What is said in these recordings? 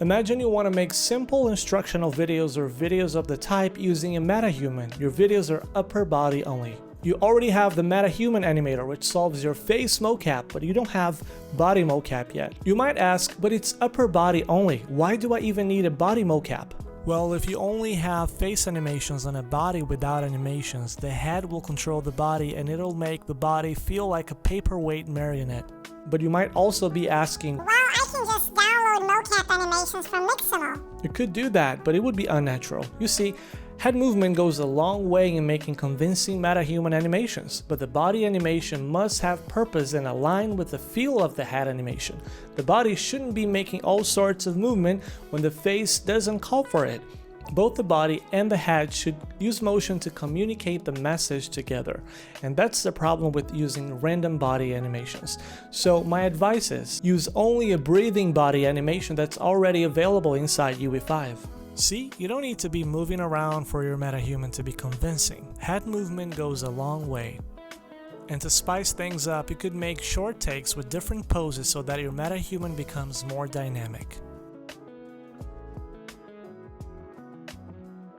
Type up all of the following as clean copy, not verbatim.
Imagine you want to make simple instructional videos or videos of the type using a metahuman. Your videos are upper body only. You already have the metahuman animator, which solves your face mocap, but you don't have body mocap yet. You might ask, but it's upper body only. Why do I even need a body mocap? Well, if you only have face animations on a body without animations, the head will control the body and it'll make the body feel like a paperweight marionette. But you might also be asking, well, I can just download mocap animations from Mixamo. You could do that, but it would be unnatural. You see, head movement goes a long way in making convincing metahuman animations, but the body animation must have purpose and align with the feel of the head animation. The body shouldn't be making all sorts of movement when the face doesn't call for it. Both the body and the head should use motion to communicate the message together, and that's the problem with using random body animations. So my advice is, use only a breathing body animation that's already available inside UE5. See, you don't need to be moving around for your metahuman to be convincing. Head movement goes a long way. And to spice things up, you could make short takes with different poses so that your metahuman becomes more dynamic.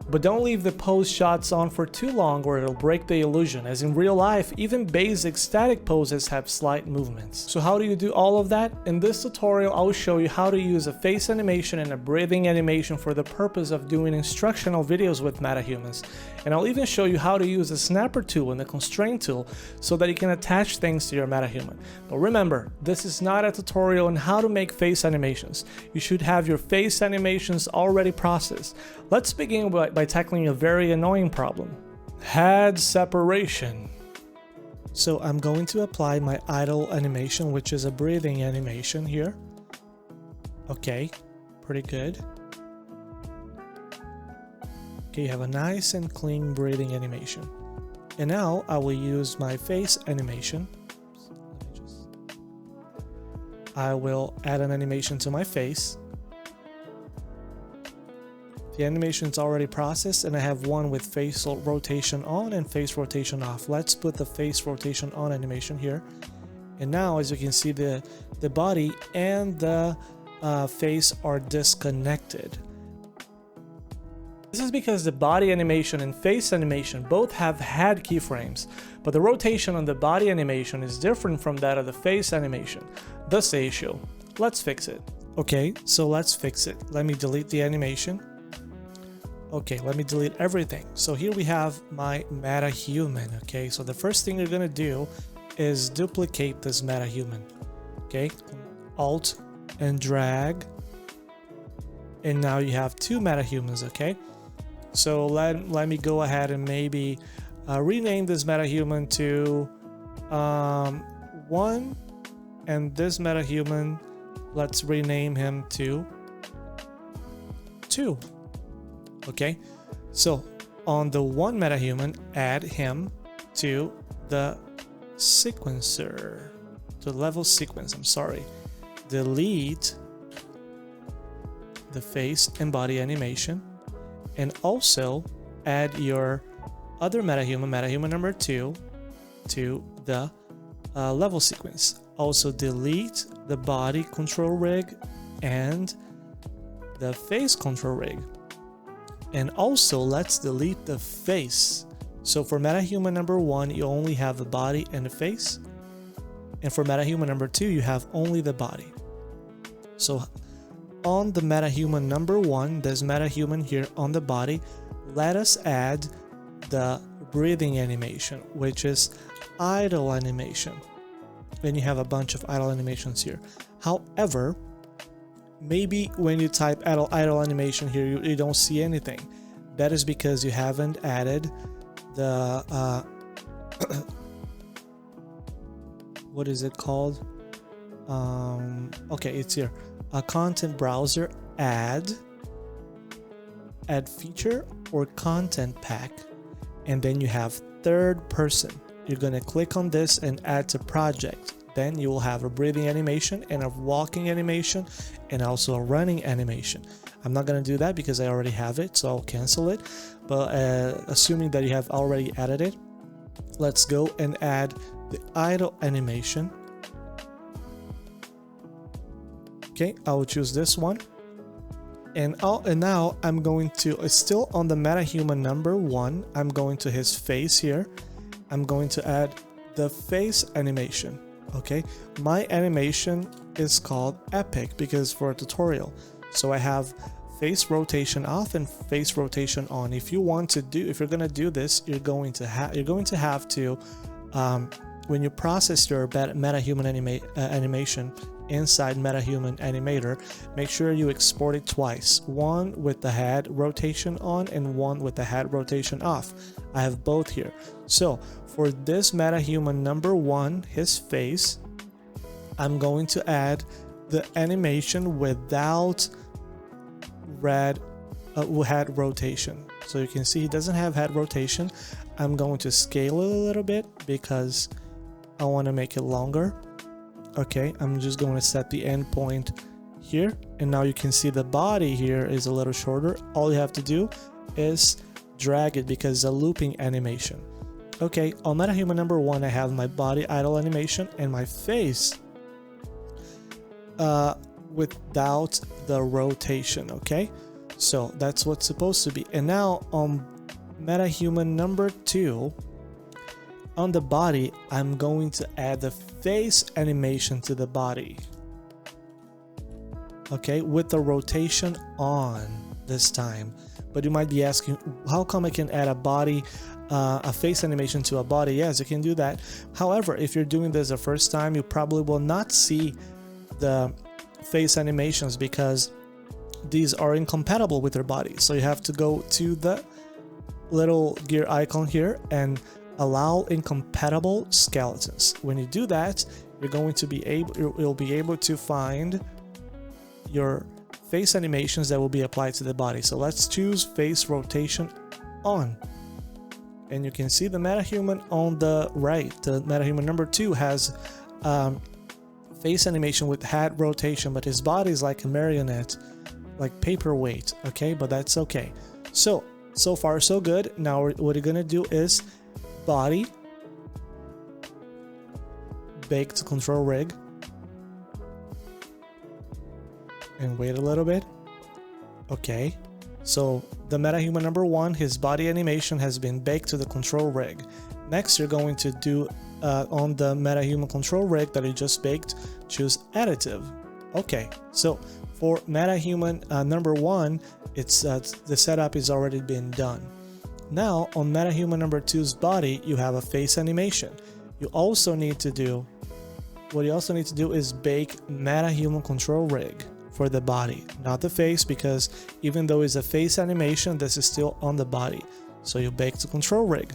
But don't leave the pose shots on for too long or it'll break the illusion, as in real life, even basic static poses have slight movements. So how do you do all of that? In this tutorial, I'll show you how to use a face animation and a breathing animation for the purpose of doing instructional videos with metahumans. And I'll even show you how to use the Snapper tool and the Constraint tool so that you can attach things to your metahuman. But remember, this is not a tutorial on how to make face animations. You should have your face animations already processed. Let's begin by tackling a very annoying problem. Head separation. So I'm going to apply my idle animation, which is a breathing animation here. Okay, pretty good. Okay, you have a nice and clean breathing animation. And now I will use my face animation. I will add an animation to my face. The animation is already processed and I have one with face rotation on and face rotation off. Let's put the face rotation on animation here. And now, as you can see, the body and the face are disconnected. This is because the body animation and face animation both have head keyframes, but the rotation on the body animation is different from that of the face animation. Thus the issue. Let's fix it. Okay, so let's fix it. Let me delete the animation. Okay, let me delete everything. So here we have my metahuman. Okay, so the first thing you're gonna do is duplicate this metahuman. Okay, Alt and drag. And now you have two metahumans, okay? So let me go ahead and maybe rename this metahuman to 1, and this metahuman, let's rename him to 2. Okay, so on the 1 metahuman, add him to the sequencer, to level sequence, I'm sorry. Delete the face and body animation, and also add your other metahuman number 2 to the level sequence. Also delete the body control rig and the face control rig. And also let's delete the face. So for metahuman number 1, you only have the body and the face. And for metahuman number 2, you have only the body. So on the metahuman number 1, this metahuman here on the body, let us add the breathing animation, which is idle animation. And you have a bunch of idle animations here. However, maybe when you type idle animation here, you don't see anything. That is because you haven't added the what is it called? Okay, it's here. A content browser, add feature or content pack, and then you have third person. You're gonna click on this and add to project. Then you will have a breathing animation and a walking animation and also a running animation. I'm not gonna do that because I already have it, so I'll cancel it. But assuming that you have already added it, let's go and add the idle animation. Okay, I will choose this one. And now I'm going to, it's still on the MetaHuman number 1. I'm going to his face here. I'm going to add the face animation. Okay, my animation is called Epic because for a tutorial. So I have face rotation off and face rotation on. If you're gonna do this, you're going to have to when you process your MetaHuman animation inside MetaHuman Animator, make sure you export it twice, one with the head rotation on and one with the head rotation off. I have both here. So for this MetaHuman number 1, his face, I'm going to add the animation without head rotation. So you can see he doesn't have head rotation. I'm going to scale it a little bit because I want to make it longer. Okay, I'm just going to set the end point here, and now you can see the body here is a little shorter. All you have to do is drag it because it's a looping animation. Okay, on MetaHuman number 1, I have my body idle animation and my face without the rotation. Okay, so that's what's supposed to be. And now on MetaHuman number 2, on the body, I'm going to add the face animation to the body. Okay, with the rotation on this time. But you might be asking, how come I can add a face animation to a body? Yes, you can do that. However, if you're doing this the first time, you probably will not see the face animations because these are incompatible with your body. So you have to go to the little gear icon here and allow incompatible skeletons. When you do that, you'll be able to find your face animations that will be applied to the body. So let's choose face rotation on. And you can see the MetaHuman on the right. The MetaHuman number 2 has face animation with head rotation, but his body is like a marionette, like paperweight. Okay, but that's okay. So far so good. Now what we're gonna do is body, bake to control rig, and wait a little bit. Okay, so the MetaHuman number 1, his body animation has been baked to the control rig. Next, you're going to do on the MetaHuman control rig that you just baked, choose additive. Okay, so for MetaHuman number 1, it's the setup is already been done. Now on MetaHuman number 2's body, you have a face animation. What you also need to do is bake MetaHuman control rig for the body, not the face, because even though it's a face animation, this is still on the body. So you bake the control rig.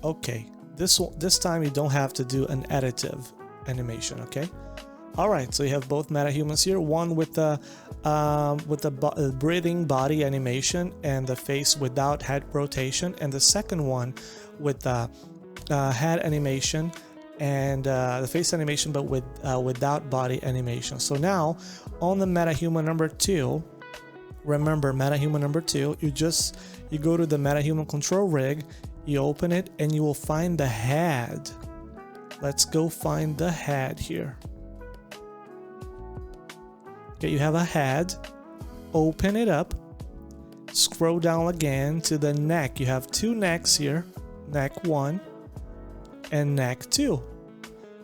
Okay, this time you don't have to do an additive animation. Okay. Alright, so you have both MetaHumans here, one with the breathing body animation and the face without head rotation, and the second one with the head animation and the face animation but without body animation. So now on the MetaHuman number 2, remember MetaHuman number 2, you go to the MetaHuman control rig, you open it, and you will find the head. Let's go find the head here. Okay, you have a head, open it up, scroll down again to the neck. You have 2 necks here, neck 1 and neck 2.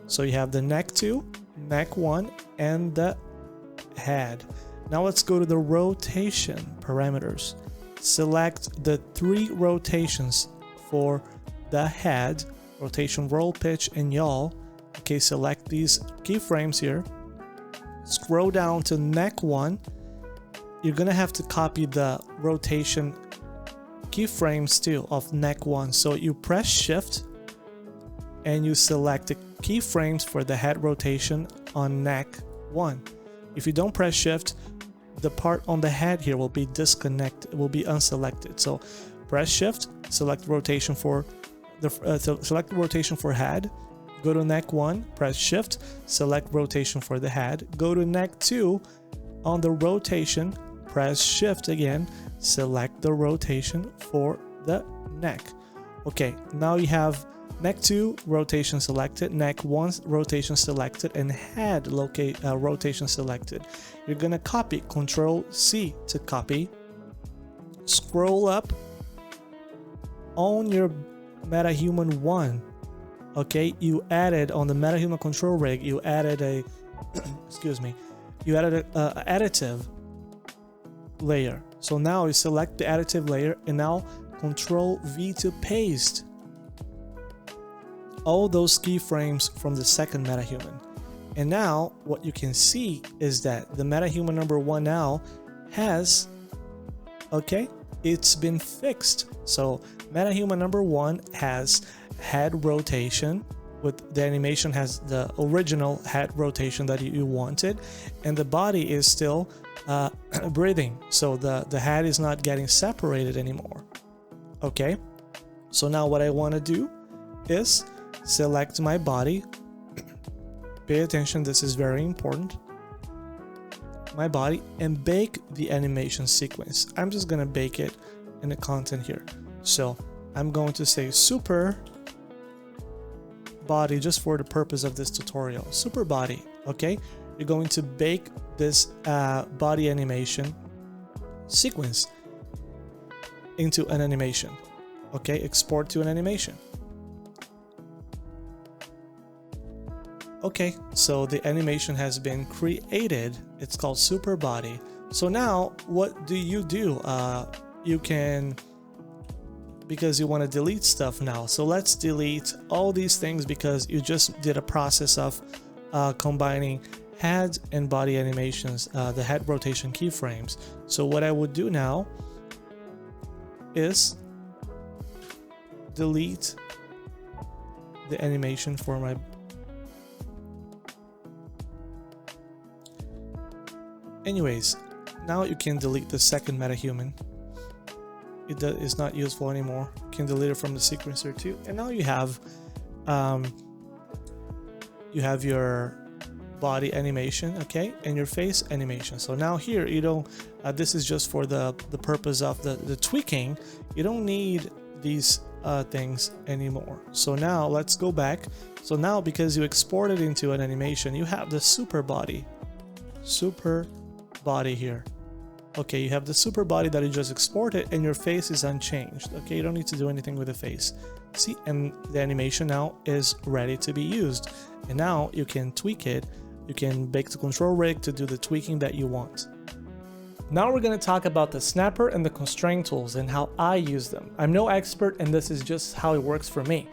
So you have the neck 2, neck 1, and the head. Now let's go to the rotation parameters. Select the 3 rotations for the head, rotation, roll, pitch, and yaw. Okay, select these keyframes here. Scroll down to neck 1. You're gonna have to copy the rotation keyframes too of neck 1. So you press shift and you select the keyframes for the head rotation on neck 1. If you don't press shift, the part on the head here will be disconnected, will be unselected. So press shift, select rotation for the select rotation for head. Go to neck 1, press shift, select rotation for the head. Go to neck 2, on the rotation, press shift again, select the rotation for the neck. Okay, now you have neck 2 rotation selected, neck 1 rotation selected, and head rotation selected. You're gonna copy, Control C to copy, scroll up on your Metahuman 1. Okay, you added on the Metahuman control rig, you added a excuse me, you added a additive layer. So now you select the additive layer and now Control V to paste all those keyframes from the second Metahuman. And now what you can see is that the Metahuman number 1 now has, okay, it's been fixed. So Metahuman number 1 has head rotation, with the animation has the original head rotation that you wanted, and the body is still breathing, so the head is not getting separated anymore. Okay, so now what I want to do is select my body. Pay attention, this is very important. My body, and bake the animation sequence. I'm just gonna bake it in the content here. So I'm going to say super body, just for the purpose of this tutorial. Super body. Okay, you're going to bake this body animation sequence into an animation. Okay, export to an animation. Okay, so the animation has been created. It's called super body. So now what do? You can, because you want to delete stuff now. So let's delete all these things because you just did a process of combining head and body animations, the head rotation keyframes. So what I would do now is delete the animation for my anyways. Now you can delete the second Metahuman. It is not useful anymore. You can delete it from the sequencer too. And now you have your body animation, okay, and your face animation. So now here you don't. This is just for the purpose of the tweaking. You don't need these things anymore. So now let's go back. So now because you exported into an animation, you have the super body here. Okay, you have the super body that you just exported, and your face is unchanged. Okay, you don't need to do anything with the face. See, and the animation now is ready to be used. And now you can tweak it. You can bake the control rig to do the tweaking that you want. Now we're going to talk about the Snapper and the Constraint tools and how I use them. I'm no expert, and this is just how it works for me.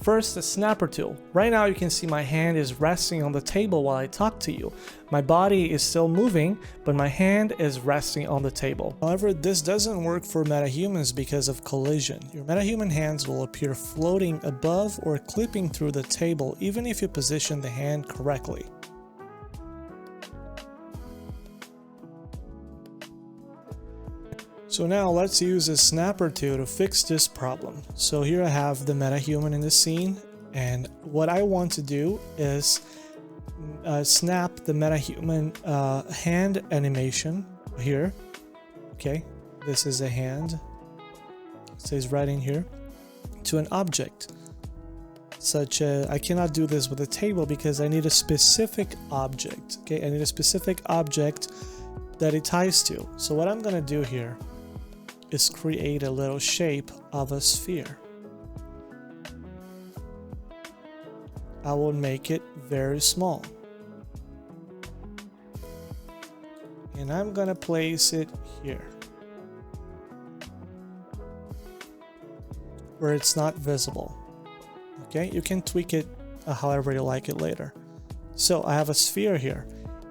First, the Snapper tool. Right now you can see my hand is resting on the table while I talk to you. My body is still moving, but my hand is resting on the table. However, this doesn't work for metahumans because of collision. Your metahuman hands will appear floating above or clipping through the table even if you position the hand correctly. So now let's use a Snapper tool to fix this problem. So here I have the metahuman in the scene, and what I want to do is snap the metahuman hand animation here. Okay, this is a hand, it says right in here, to an object. Such as, I cannot do this with a table because I need a specific object. Okay, I need a specific object that it ties to. So what I'm gonna do here is create a little shape of a sphere. I will make it very small. And I'm gonna place it here, where it's not visible. Okay, you can tweak it however you like it later. So I have a sphere here.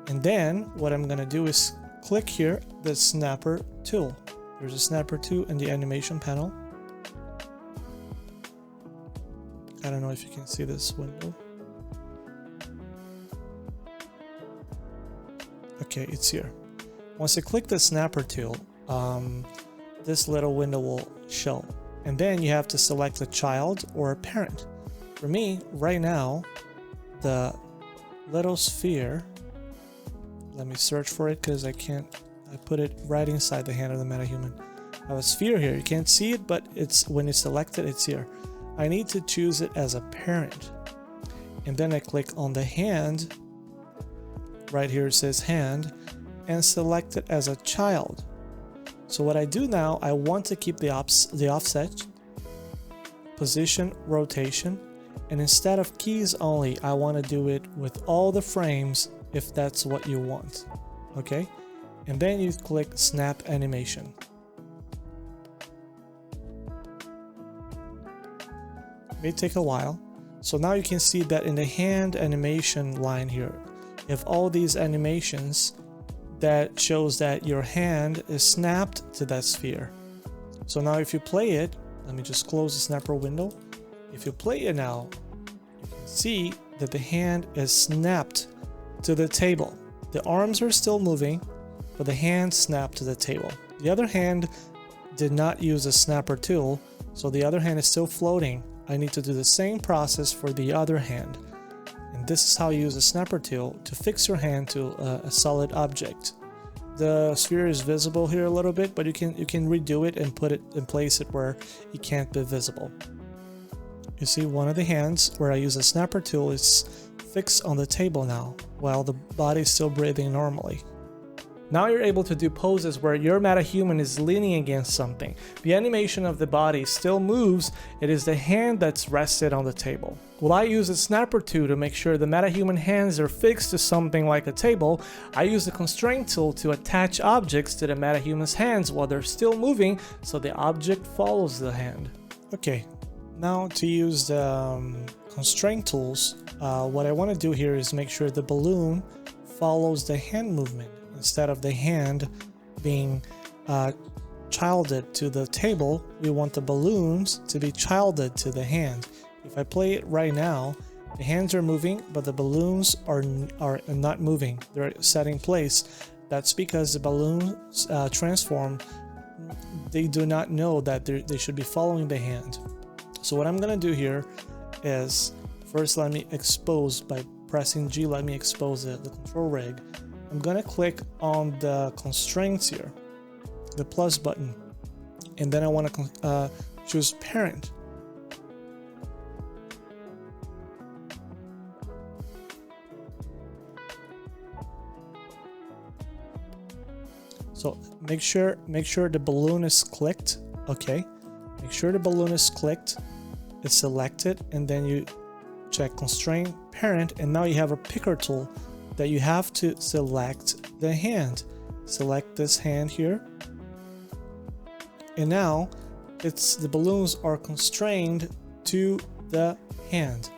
And then what I'm gonna do is click here, the Snapper tool. There's a Snapper tool in the animation panel. I don't know if you can see this window. Okay, it's here. Once you click the Snapper tool, this little window will show. And then you have to select a child or a parent. For me, right now, the little sphere, let me search for it because I put it right inside the hand of the metahuman. I have a sphere here. You can't see it, but it's when you select it, it's here. I need to choose it as a parent. And then I click on the hand. Right here it says hand, and select it as a child. So what I do now, I want to keep the offset, position, rotation, and instead of keys only, I want to do it with all the frames if that's what you want. Okay? And then you click snap animation. It may take a while. So now you can see that in the hand animation line here, you have all these animations that shows that your hand is snapped to that sphere. So now if you play it, let me just close the snapper window. If you play it now, you can see that the hand is snapped to the table. The arms are still moving, but the hand snapped to the table. The other hand did not use a snapper tool, so the other hand is still floating. I need to do the same process for the other hand. And this is how you use a snapper tool to fix your hand to a solid object. The sphere is visible here a little bit, but you can redo it and put it and place it where it can't be visible. You see one of the hands where I use a snapper tool is fixed on the table now, while the body is still breathing normally. Now you're able to do poses where your metahuman is leaning against something. The animation of the body still moves, it is the hand that's rested on the table. Well, I use a snapper tool to make sure the metahuman hands are fixed to something like a table. I use the constraint tool to attach objects to the metahuman's hands while they're still moving, so the object follows the hand. Okay, now to use the constraint tools, what I want to do here is make sure the balloon follows the hand movement. Instead of the hand being childed to the table, we want the balloons to be childed to the hand. If I play it right now, the hands are moving, but the balloons are not moving. They're set in place. That's because the balloons transform. They do not know that they should be following the hand. So what I'm gonna do here is first let me expose by pressing G. Let me expose the control rig. I'm gonna click on the constraints here, the plus button, and then I want to choose parent. So make sure the balloon is clicked. Okay, make sure the balloon is clicked, it's selected, and then you check constraint parent, and now you have a picker tool that you have to select the hand. Select this hand here, and now the balloons are constrained to the hand.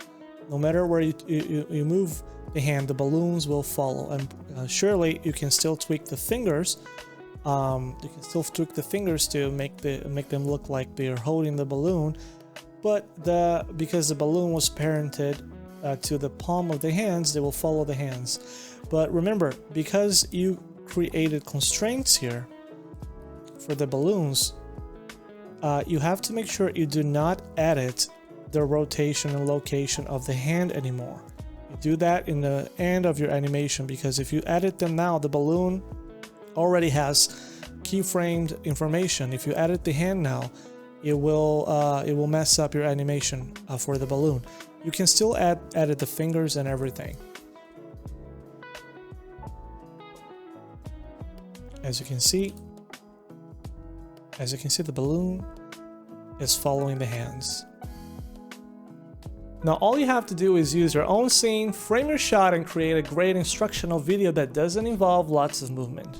No matter where you move the hand, the balloons will follow. And surely you can still tweak the fingers. You can still tweak the fingers to make them look like they're holding the balloon, but because the balloon was parented to the palm of the hands, they will follow the hands. But remember, because you created constraints here for the balloons, you have to make sure you do not edit the rotation and location of the hand anymore. You do that in the end of your animation, because if you edit them now, the balloon already has keyframed information. If you edit the hand now, it will mess up your animation for the balloon. You can still edit the fingers and everything. As you can see, the balloon is following the hands. Now all you have to do is use your own scene, frame your shot, and create a great instructional video that doesn't involve lots of movement.